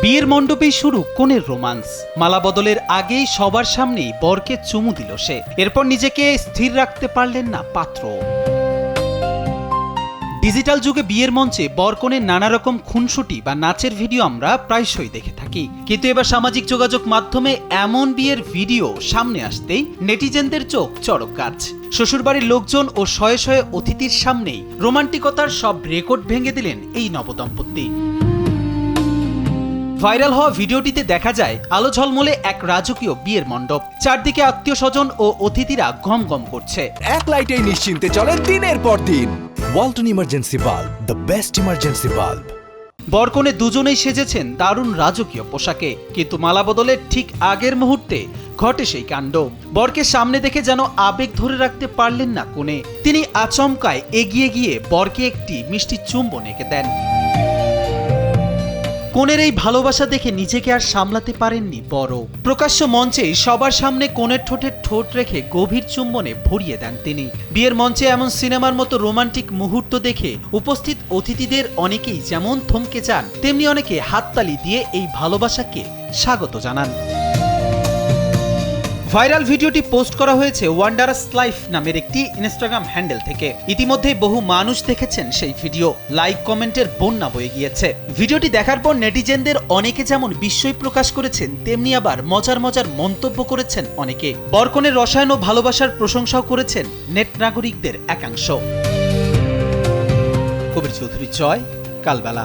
বিয়ের মণ্ডপেই শুরু কনের রোমান্স। মালা বদলের আগেই সবার সামনেই বরকে চুমু দিল সে। এরপর নিজেকে স্থির রাখতে পারলেন না পাত্র। ডিজিটাল যুগে বিয়ের মঞ্চে বরকনের নানা রকম খুনসুটি বা নাচের ভিডিও আমরা প্রায়শই দেখে থাকি, কিন্তু এবার সামাজিক যোগাযোগ মাধ্যমে এমন বিয়ের ভিডিও সামনে আসতেই নেটিজেনদের চোখ চড়ক গাছ। শ্বশুরবাড়ির লোকজন ও শয়ে শয়ে অতিথির সামনেই রোমান্টিকতার সব রেকর্ড ভেঙে দিলেন এই নবদম্পতি। ভাইরাল হওয়া ভিডিওটিতে দেখা যায় আলো ঝলমলে এক রাজকীয় বিয়ের মণ্ডপ, চারদিকে আত্মীয় স্বজন ও অতিথিরা গম গম করছে। এক লাইটেই নিশ্চিন্তে চলে দিনের পর দিন। Walton emergency bulb, the best emergency bulb. বরকনে দুজনেই সেজেছেন দারুণ রাজকীয় পোশাকে, কিন্তু মালা বদলের ঠিক আগের মুহূর্তে ঘটে সেই কাণ্ড। বরকে সামনে দেখে যেন আবেগ ধরে রাখতে পারলেন না কনে। তিনি আচমকায় এগিয়ে গিয়ে বরকে একটি মিষ্টি চুম্বন এঁকে দেন। কনের এই ভালোবাসা দেখে নিজেকে আর সামলাতে পারেননি বর। প্রকাশ্য মঞ্চেই সবার সামনে কনের ঠোঁটে ঠোঁট রেখে গভীর চুম্বনে ভরিয়ে দেন তিনি। বিয়ের মঞ্চে এমন সিনেমার মতো রোমান্টিক মুহূর্ত দেখে উপস্থিত অতিথিদের অনেকেই যেমন থমকে যান, তেমনি অনেকে হাততালি দিয়ে এই ভালোবাসাকে স্বাগত জানান। ভাইরাল ভিডিওটি পোস্ট করা হয়েছে ওয়ান্ডারাস লাইফ নামের একটি ইনস্টাগ্রাম হ্যান্ডেল থেকে। ইতিমধ্যে বহু মানুষ দেখেছেন সেই ভিডিও, লাইক কমেন্টের বন্যা বয়ে গিয়েছে। ভিডিওটি দেখার পর নেটিজেনদের অনেকে যেমন বিস্ময় প্রকাশ করেছেন, তেমনি আবার মজার মজার মন্তব্য করেছেন অনেকে। বরকনের রসায়ন ও ভালোবাসার প্রশংসাও করেছেন নেট নাগরিকদের একাংশ। কবির চৌধুরী, জয়, কালবেলা।